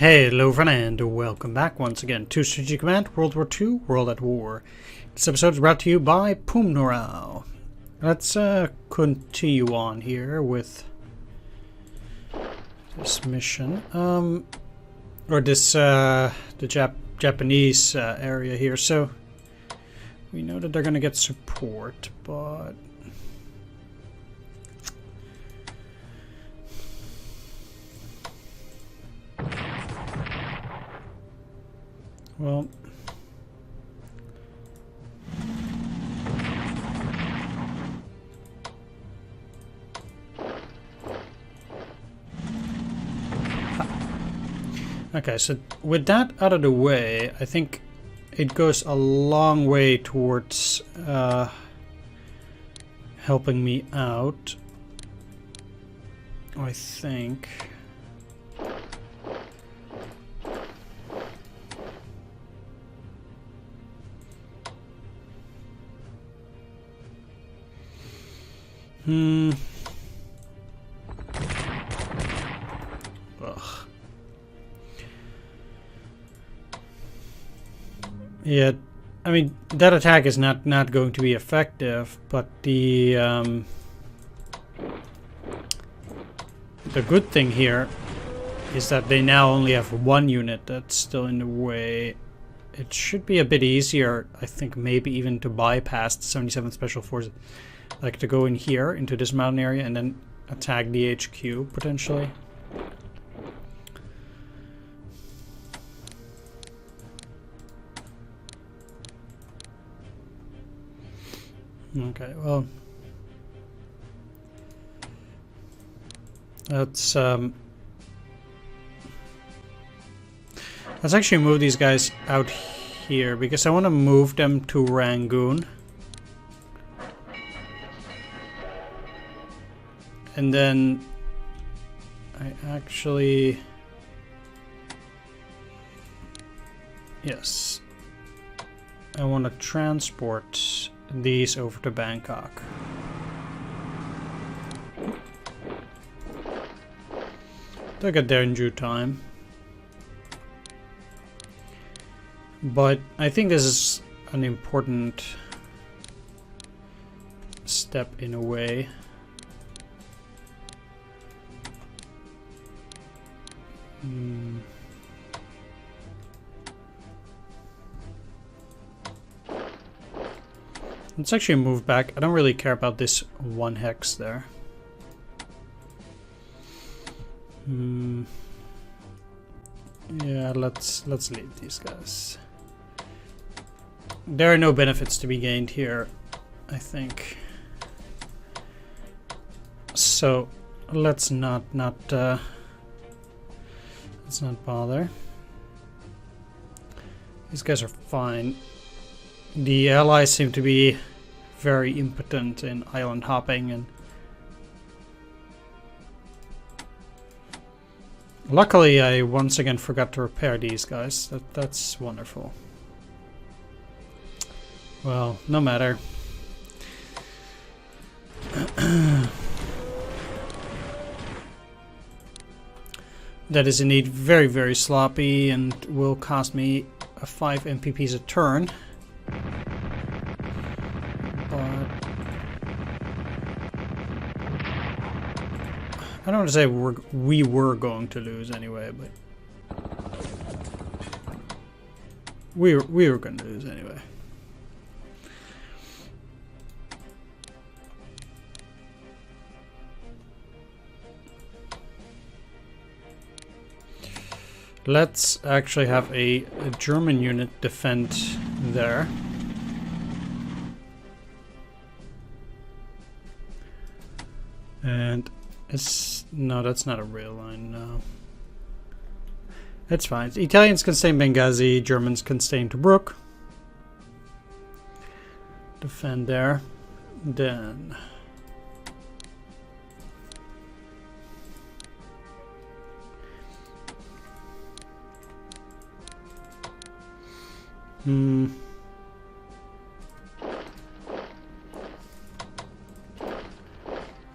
Hello friend and welcome back once again to Strategic Command World War II, World at War. This episode is brought to you by Pumnorau. Let's continue on here with this mission. Or this, the Japanese area here. So, we know that they're gonna get support, but... well... okay, so with that out of the way, I think it goes a long way towards helping me out. I think. Ugh. Yeah, I mean, that attack is not going to be effective, but the good thing here is that they now only have one unit that's still in the way. It should be a bit easier, I think, maybe even to bypass the 77th Special Forces. Like to go in here, into this mountain area, and then attack the HQ, potentially. Okay, well... let's actually move these guys out here, because I want to move them to Rangoon. And then I actually, yes, I want to transport these over to Bangkok. They'll get there in due time. But I think this is an important step in a way. Let's actually move back. I don't really care about this one hex there. Yeah, let's leave these guys. There are no benefits to be gained here, I think. So let's not bother. These guys are fine. The allies seem to be very impotent in island hopping, and luckily I once again forgot to repair these guys. That's wonderful. Well, no matter. That is indeed very, very sloppy and will cost me 5 MPPs a turn. But I don't want to say we were going to lose anyway, but we were going to lose anyway. Let's actually have a German unit defend there. And it's... no, that's not a rail line, no. That's fine. Italians can stay in Benghazi, Germans can stay in Tobruk. Defend there. Then...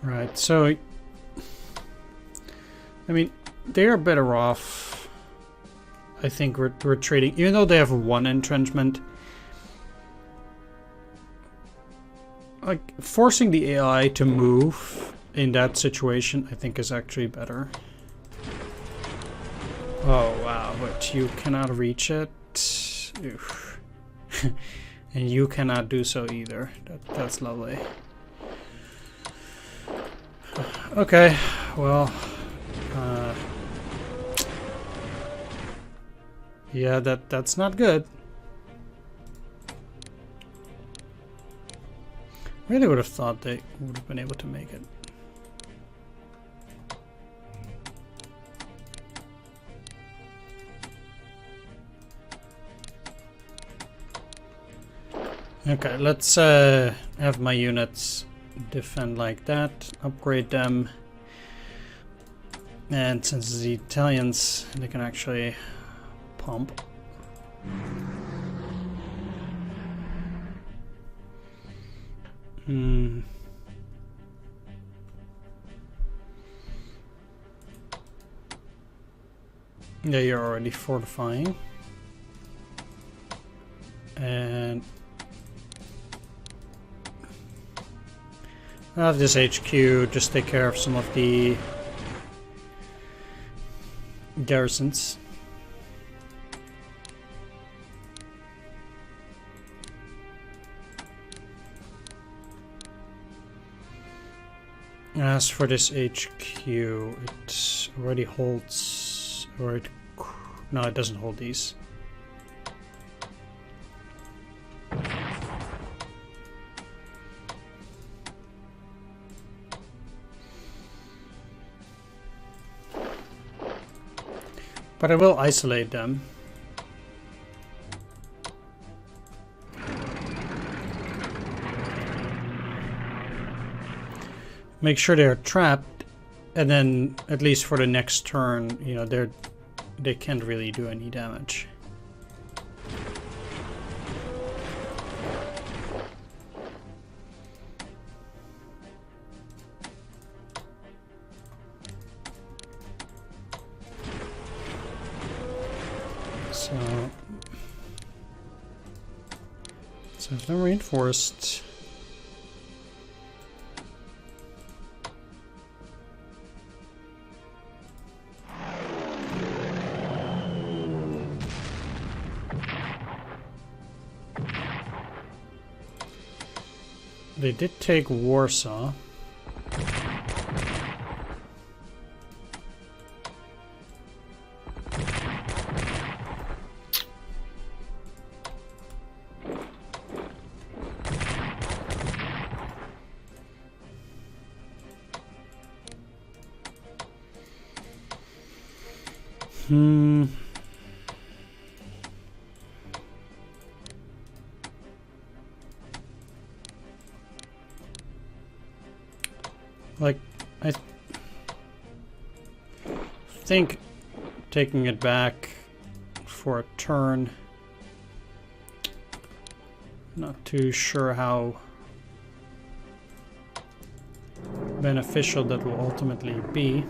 Right, so I mean, they are better off I think we're trading, even though they have one entrenchment. Like, forcing the AI to move in that situation, I think is actually better. Oh wow, but you cannot reach it. Oof. And you cannot do so either. That's lovely. Okay, well, yeah, that's not good. Really would have thought they would have been able to make it. Okay, let's have my units defend like that, upgrade them, and since it's the Italians, they can actually pump. Yeah, you're already fortifying. And I'll have this HQ just take care of some of the garrisons. As for this HQ, it already holds, or it, no, it doesn't hold these. But I will isolate them. Make sure they're trapped, and then at least for the next turn, you know, they can't really do any damage. So if they're reinforced. They did take Warsaw. Like, I think taking it back for a turn, not too sure how beneficial that will ultimately be.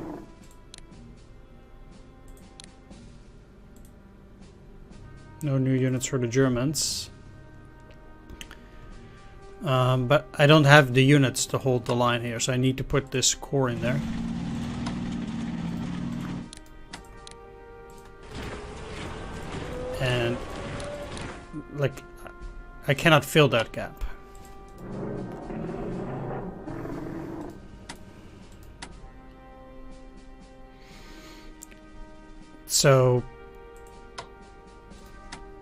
No new units for the Germans. But I don't have the units to hold the line here, so I need to put this core in there. And, like, I cannot fill that gap. So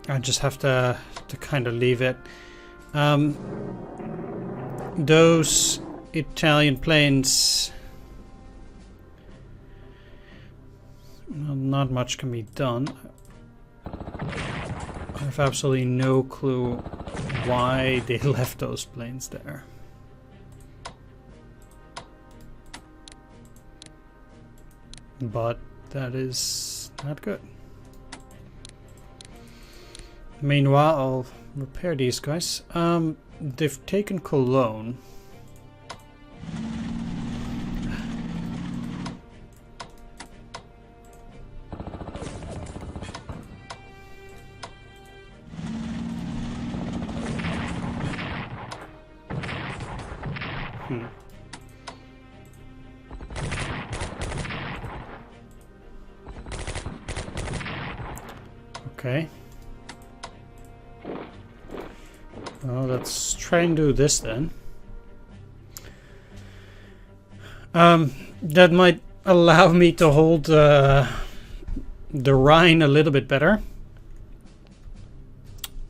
I just have to kind of leave it. Those Italian planes, well, not much can be done. I have absolutely no clue why they left those planes there. But that is not good. Meanwhile, I'll repair these guys. They've taken Cologne. Okay. Well, let's try and do this then. That might allow me to hold the Rhine a little bit better.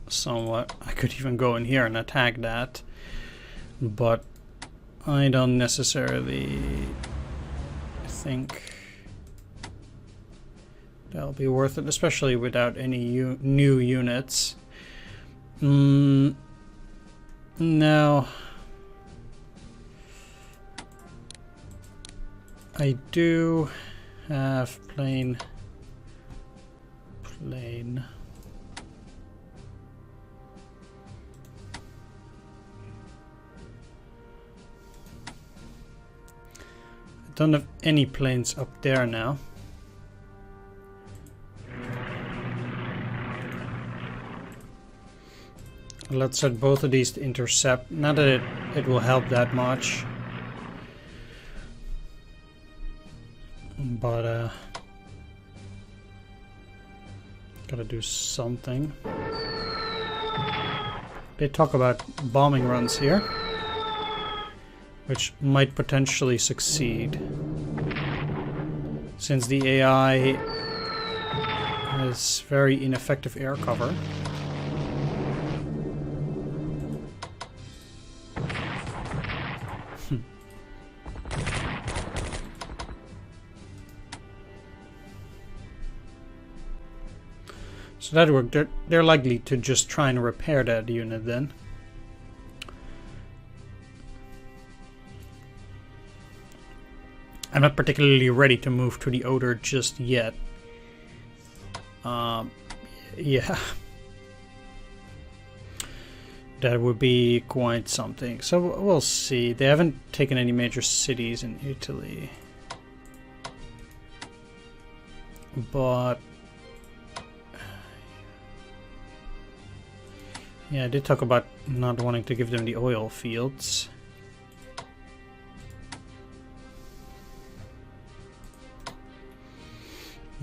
Somewhat. I could even go in here and attack that, but I don't necessarily think that'll be worth it, especially without any new units. Now, I do have plain. I don't have any planes up there now. Let's set both of these to intercept. Not that it will help that much. But gotta do something. They talk about bombing runs here, which might potentially succeed, since the AI has very ineffective air cover. So that worked. They're likely to just try and repair that unit then. I'm not particularly ready to move to the Oder just yet. Yeah. That would be quite something. So we'll see. They haven't taken any major cities in Italy. But yeah, I did talk about not wanting to give them the oil fields.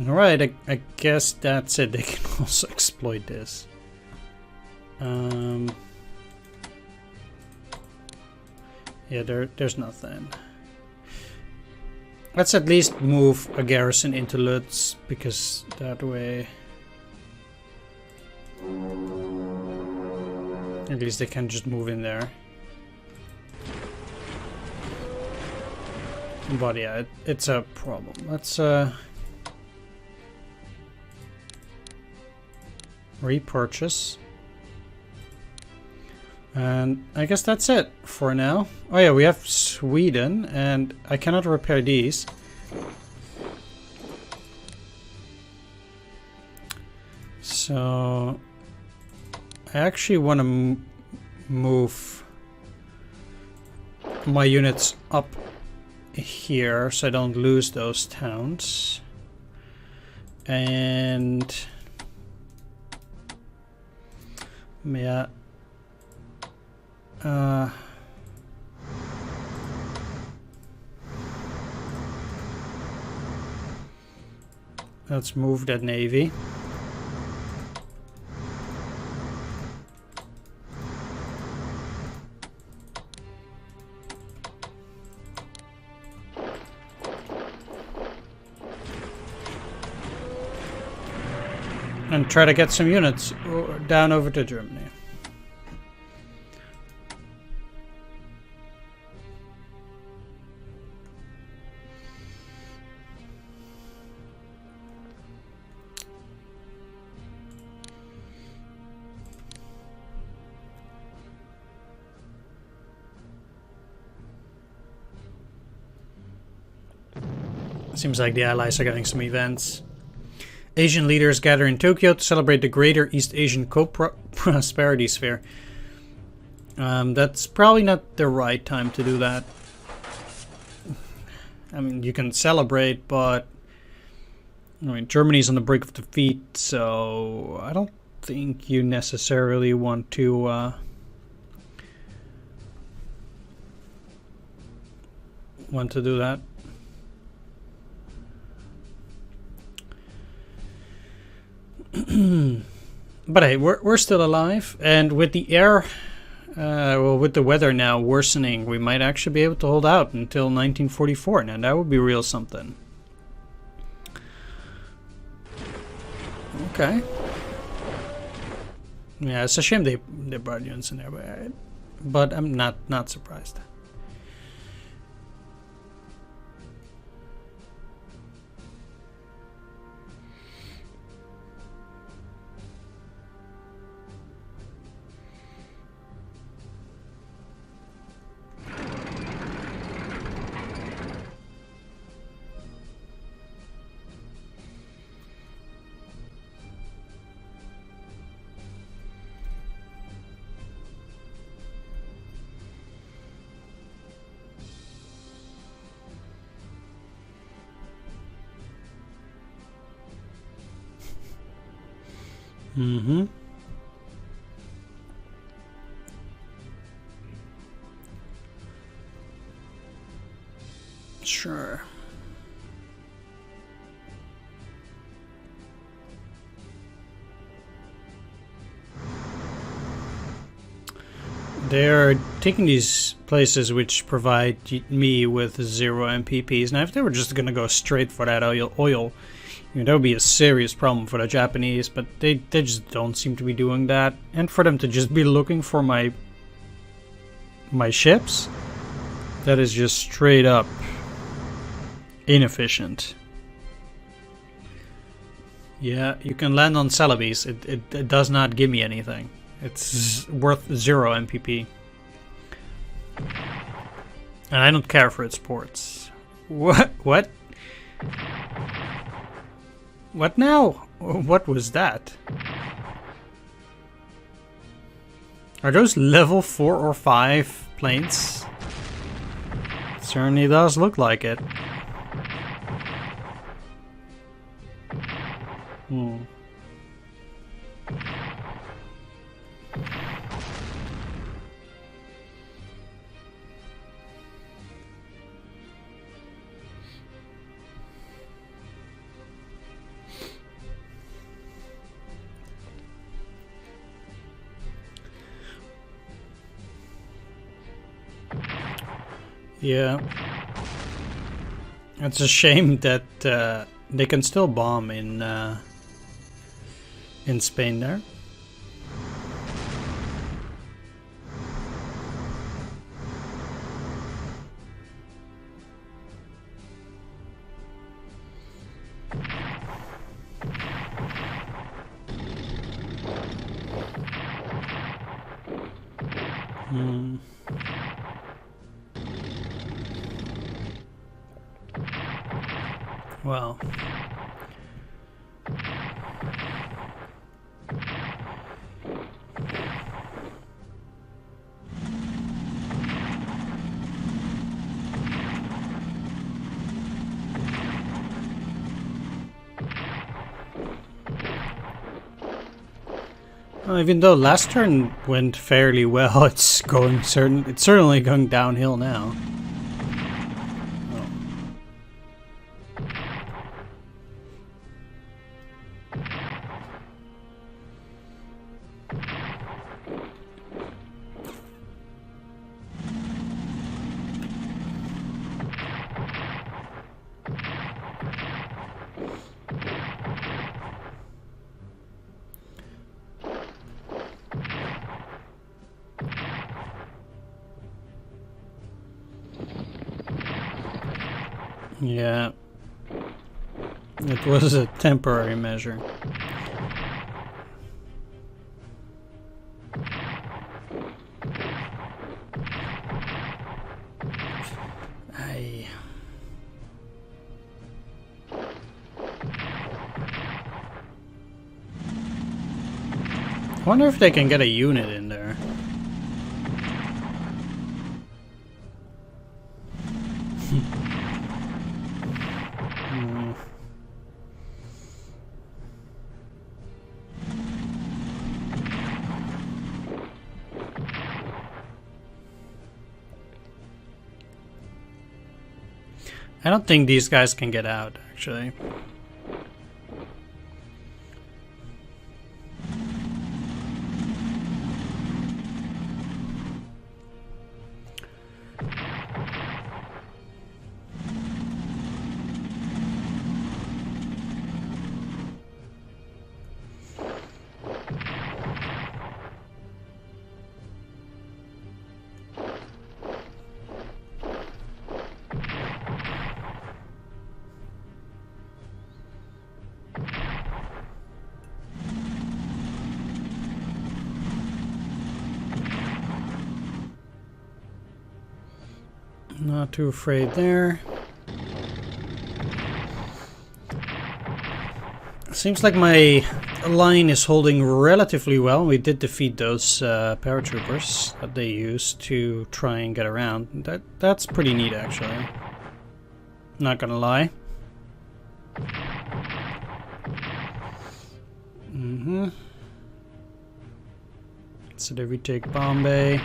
Alright, I guess that's it. They can also exploit this. Yeah, there's nothing. Let's at least move a garrison into Lutz, because that way at least they can just move in there. But yeah, it's a problem. Let's repurchase. And I guess that's it for now. Oh yeah, we have Sweden, and I cannot repair these. So I actually want to move my units up here so I don't lose those towns. And yeah. Let's move that navy. And try to get some units down over to Germany. Seems like the Allies are getting some events. Asian leaders gather in Tokyo to celebrate the Greater East Asian Co-Prosperity Sphere. That's probably not the right time to do that. I mean, you can celebrate, but I mean, Germany's on the brink of defeat, so I don't think you necessarily want to want to do that. But hey, we're still alive, and with the air, well, with the weather now worsening, we might actually be able to hold out until 1944. Now that would be real something. Okay. Yeah, it's a shame they brought units in there, but I'm not surprised. Mm-hmm. Sure. They're taking these places which provide me with 0 MPPs. Now, if they were just gonna go straight for that oil, you know, that would be a serious problem for the Japanese, but they just don't seem to be doing that. And for them to just be looking for my ships, that is just straight up inefficient. Yeah, you can land on Celebes. It does not give me anything. It's worth 0 MPP. And I don't care for its ports. What? What? What now? What was that? Are those level 4 or 5 planes? Certainly does look like it. Yeah. It's a shame that they can still bomb in Spain there. Well, even though last turn went fairly well, it's certainly going downhill now. Yeah, it was a temporary measure. I wonder if they can get a unit in there. I don't think these guys can get out, actually. Not too afraid there. Seems like my line is holding relatively well. We did defeat those paratroopers that they used to try and get around. That's pretty neat, actually. Not gonna lie. So they retake Bombay.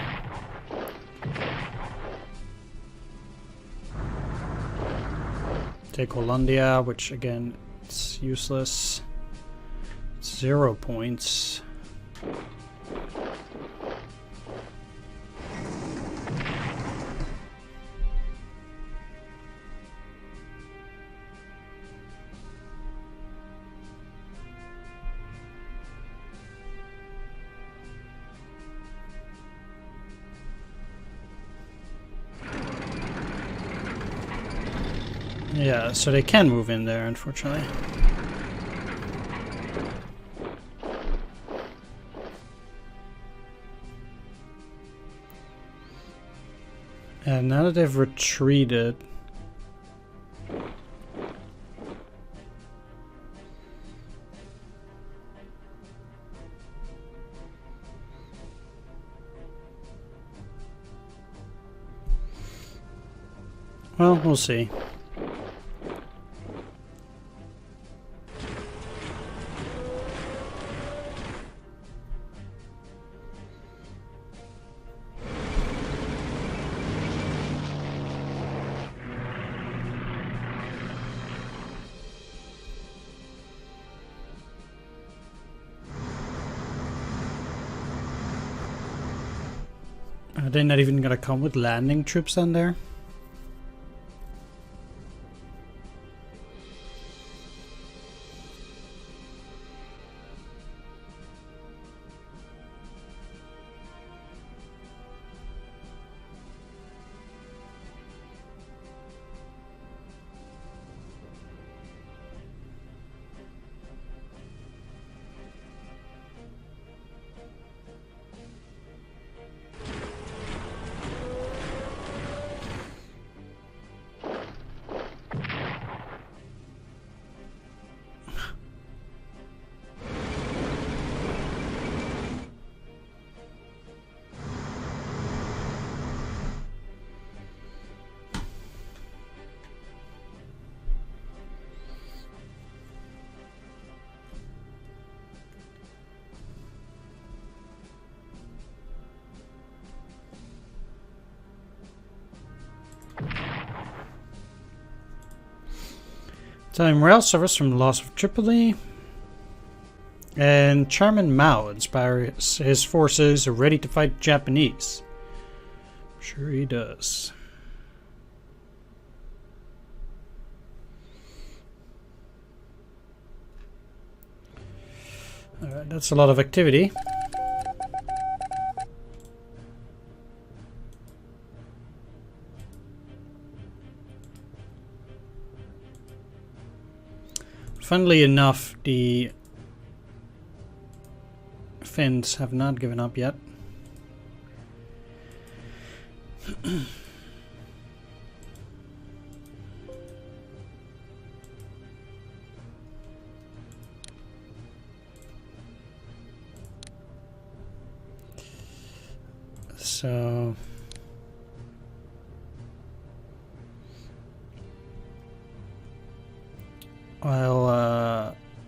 Take Hollandia, which again, it's useless. 0 points. Yeah, so they can move in there, unfortunately. And now that they've retreated... Well, we'll see. Are they not even gonna come with landing troops on there? Italian morale suffers from the loss of Tripoli. And Chairman Mao inspires his forces are ready to fight the Japanese. Sure he does. Alright, that's a lot of activity. Funnily enough, the Finns have not given up yet. So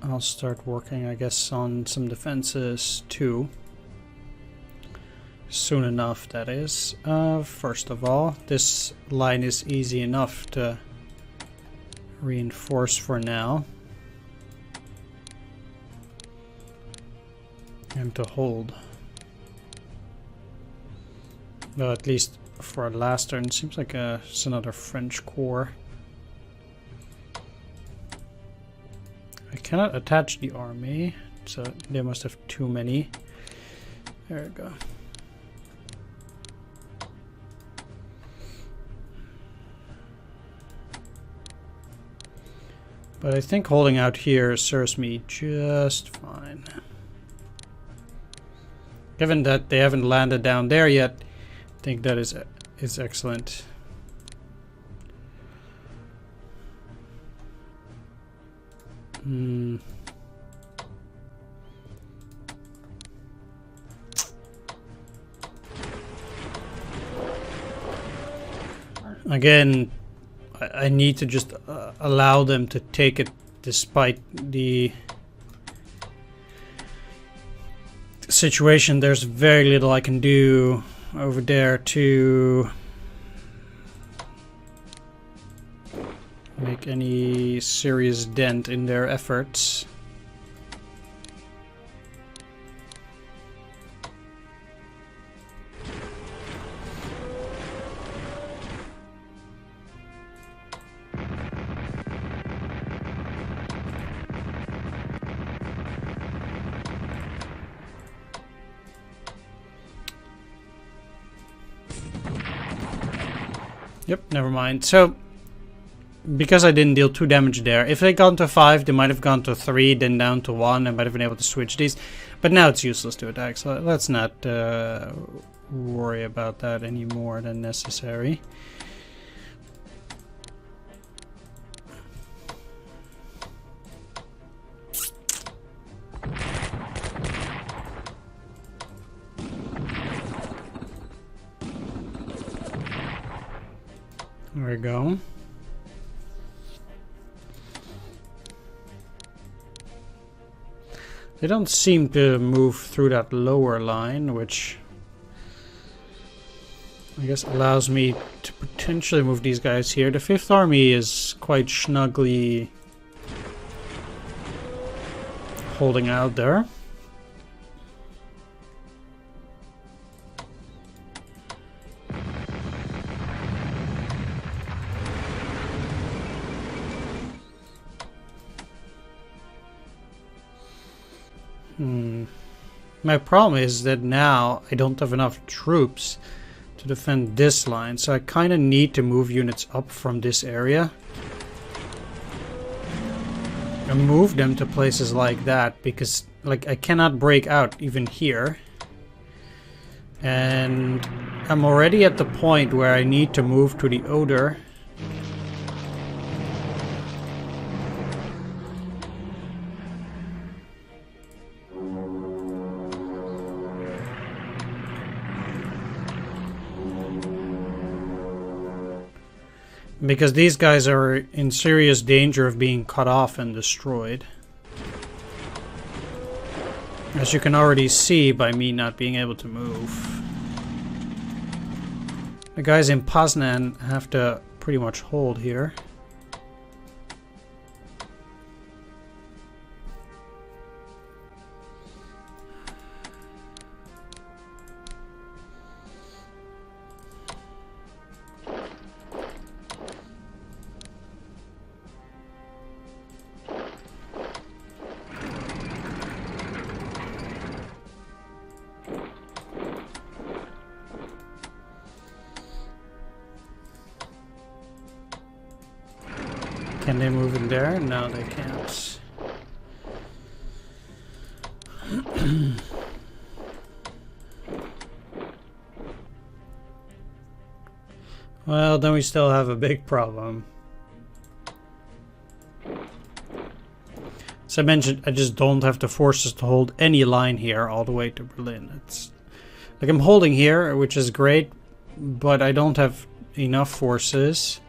I'll start working, I guess, on some defenses too. Soon enough, that is. First of all, this line is easy enough to reinforce for now. And to hold. Well, at least for our last turn, it seems like it's another French corps. I cannot attach the army, so they must have too many. There we go. But I think holding out here serves me just fine. Given that they haven't landed down there yet, I think that is excellent. Again, I need to just allow them to take it despite the situation. There's very little I can do over there to make any serious dent in their efforts. Yep, never mind. So, because I didn't deal 2 damage there, if they gone to 5, they might have gone to 3, then down to 1, and might have been able to switch these. But now it's useless to attack, so let's not worry about that any more than necessary. There we go. They don't seem to move through that lower line, which I guess allows me to potentially move these guys here. The 5th Army is quite snugly holding out there. My problem is that now I don't have enough troops to defend this line, so I kind of need to move units up from this area and move them to places like that, because like I cannot break out even here, and I'm already at the point where I need to move to the Oder. Because these guys are in serious danger of being cut off and destroyed. As you can already see by me not being able to move. The guys in Poznan have to pretty much hold here. Can they move in there? No, they can't. Well, then we still have a big problem. As I mentioned, I just don't have the forces to hold any line here all the way to Berlin. It's like I'm holding here, which is great, but I don't have enough forces.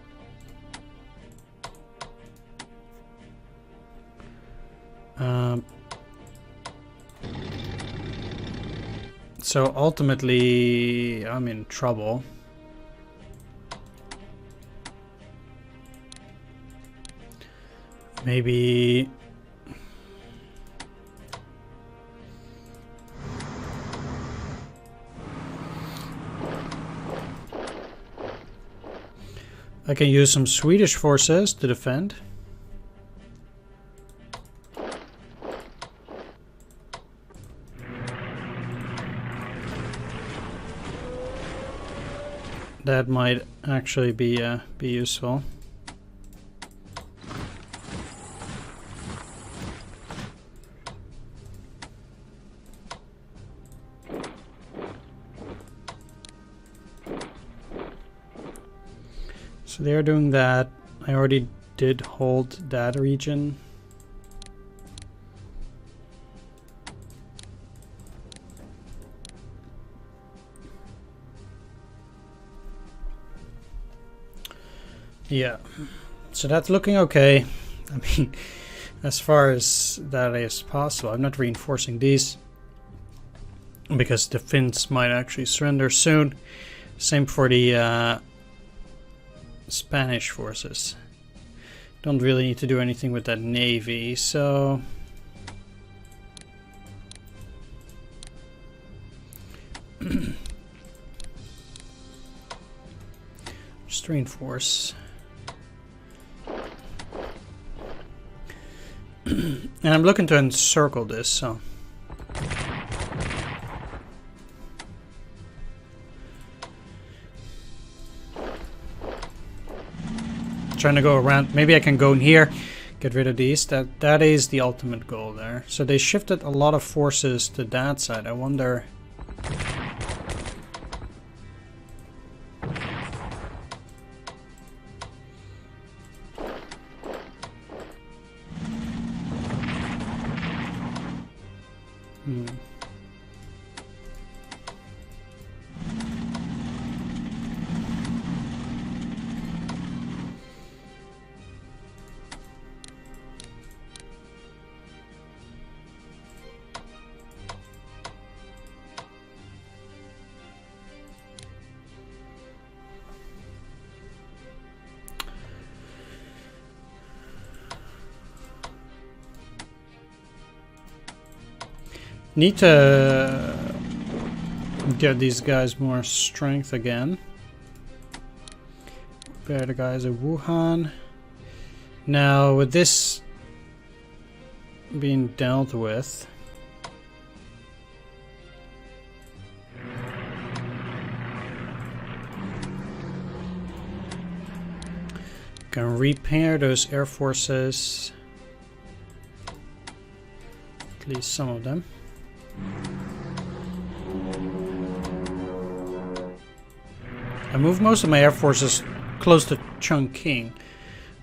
So ultimately, I'm in trouble. maybe... I can use some Swedish forces to defend. That might actually be useful. So they're doing that. I already did hold that region. Yeah, so that's looking okay. I mean, as far as that is possible. I'm not reinforcing these because the Finns might actually surrender soon. Same for the Spanish forces. Don't really need to do anything with that navy, so... just reinforce. And I'm looking to encircle this, so... trying to go around. Maybe I can go in here, get rid of these. That is the ultimate goal there. So they shifted a lot of forces to that side. I wonder... need to get these guys more strength again. Prepare the guys at Wuhan. Now, with this being dealt with, can repair those air forces, at least some of them. I moved most of my air forces close to Chongqing,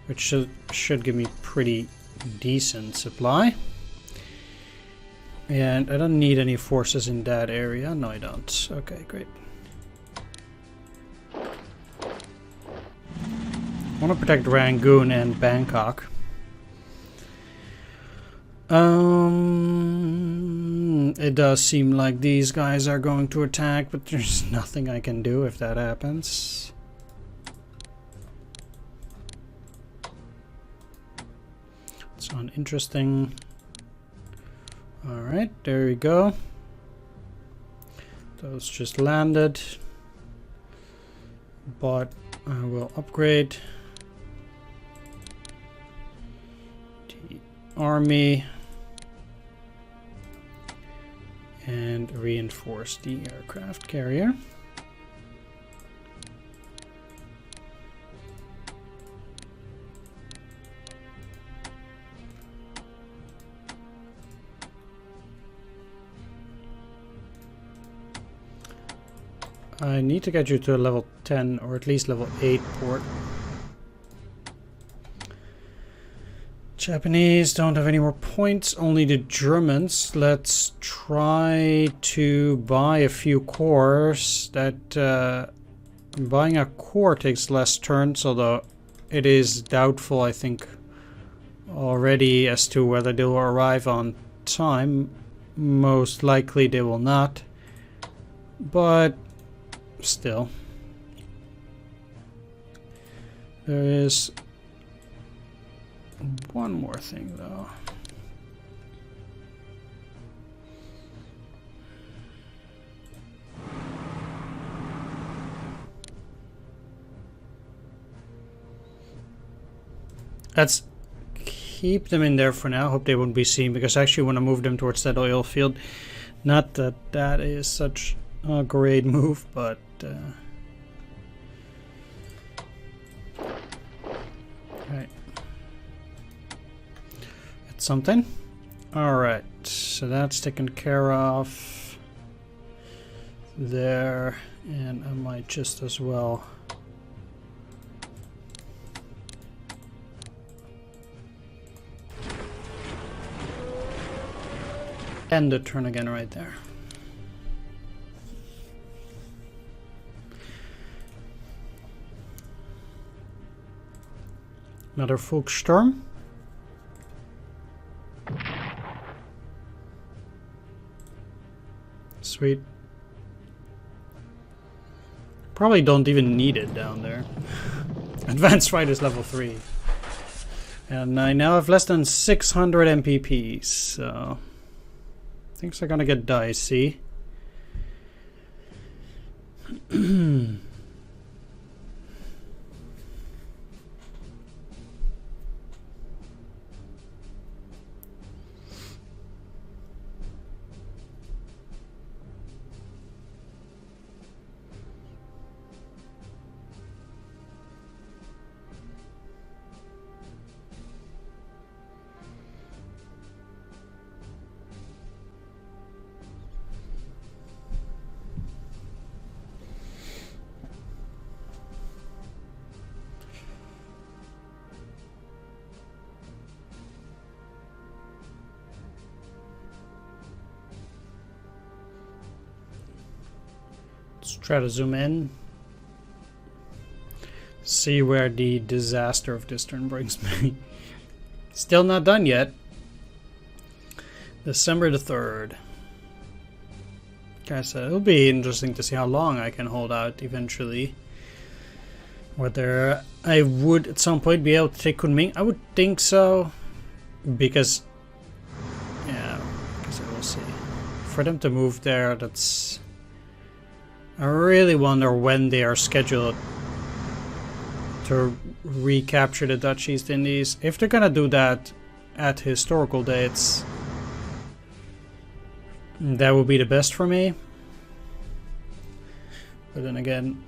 which should give me pretty decent supply. And I don't need any forces in that area. No, I don't. Okay, great. I want to protect Rangoon and Bangkok. It does seem like these guys are going to attack, but there's nothing I can do if that happens. It's uninteresting. Alright, there we go. Those just landed. But I will upgrade the army and reinforce the aircraft carrier. I need to get you to a level 10 or at least level 8 port. Japanese don't have any more points, only the Germans. Let's try to buy a few cores. That buying a core takes less turns, although it is doubtful, I think, already as to whether they will arrive on time. Most likely they will not, but still, there is One more thing though. Let's keep them in there for now. Hope they won't be seen, because I actually want to move them towards that oil field. Not that that is such a great move, but right. That's something. Alright, so that's taken care of there, and I might just as well end the turn again right there. Another Volkssturm. Sweet. Probably don't even need it down there. Advanced Right is level 3. And I now have less than 600 MPPs, so things are gonna get dicey. Let's try to zoom in. See where the disaster of this turn brings me. Still not done yet. December the 3rd. Like I said, it'll be interesting to see how long I can hold out eventually. Whether I would at some point be able to take Kunming. I would think so. Because, yeah, I guess I will see. For them to move there, that's... I really wonder when they are scheduled to recapture the Dutch East Indies. If they're gonna do that at historical dates, that would be the best for me. But then again,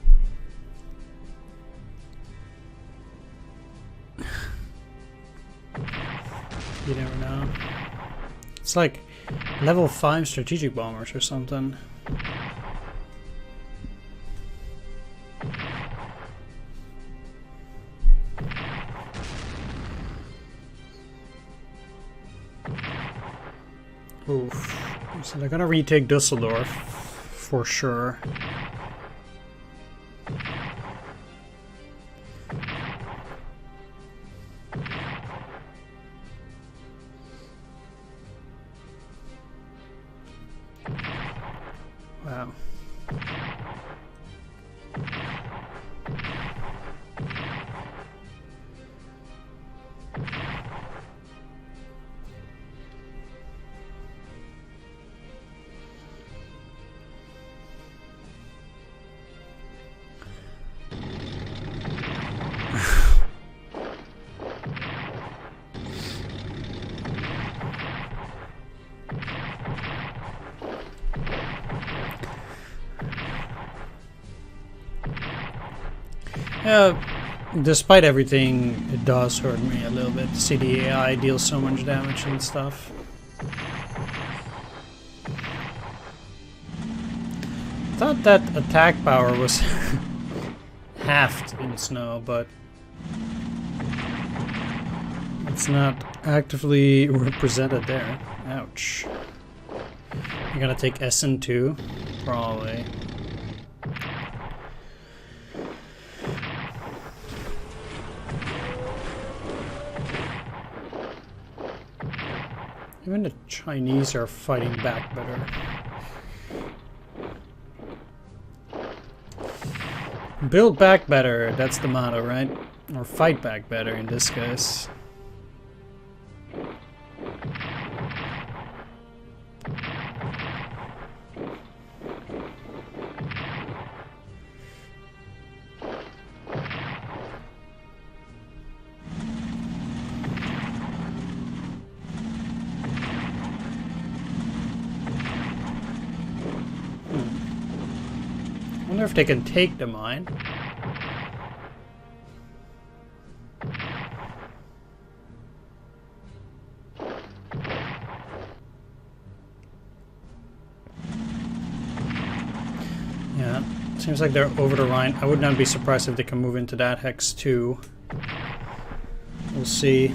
you never know. It's like level 5 strategic bombers or something. Oof. So they're gonna retake Dusseldorf for sure. Wow. Despite everything, it does hurt me a little bit to see the AI deal so much damage and stuff. Thought that attack power was halved in snow, but it's not actively represented there. Ouch. You're gonna take Essen too? Probably. Even the Chinese are fighting back better. Build back better, that's the motto, right? Or fight back better in this case. wonder if they can take the mine. Yeah, seems like they're over the Rhine. I would not be surprised if they can move into that hex too. We'll see.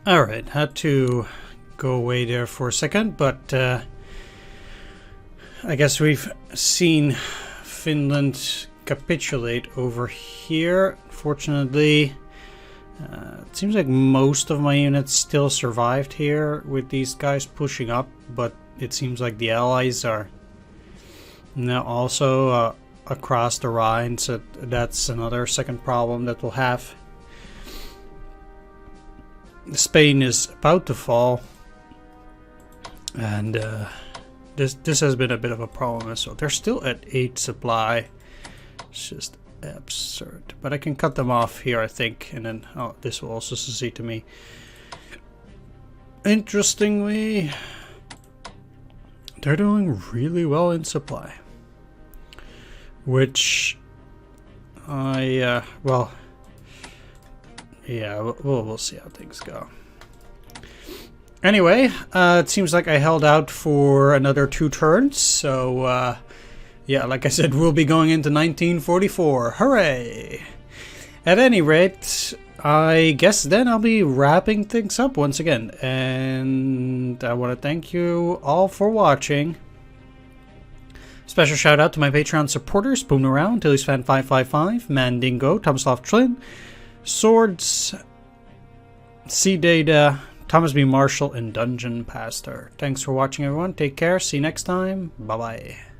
Alright, had to go away there for a second, but I guess we've seen Finland capitulate over here. Fortunately, it seems like most of my units still survived here with these guys pushing up, but it seems like the allies are now also across the Rhine, so that's another second problem that we'll have. Spain is about to fall, and this has been a bit of a problem as well. They're still at 8 supply. It's just absurd. But I can cut them off here, I think, and then this will also succeed to me. Interestingly, they're doing really well in supply, which well, yeah, we'll see how things go. Anyway, it seems like I held out for another 2 turns, so yeah, like I said, we'll be going into 1944. Hooray! At any rate, I guess then I'll be wrapping things up once again, and I want to thank you all for watching. Special shout out to my Patreon supporters: Boom Around, Tilly'sFan555, Mandingo, Tomislav Tlin, Swords, C Data, Thomas B. Marshall, and Dungeon Pastor. Thanks for watching, everyone. Take care. See you next time. Bye bye.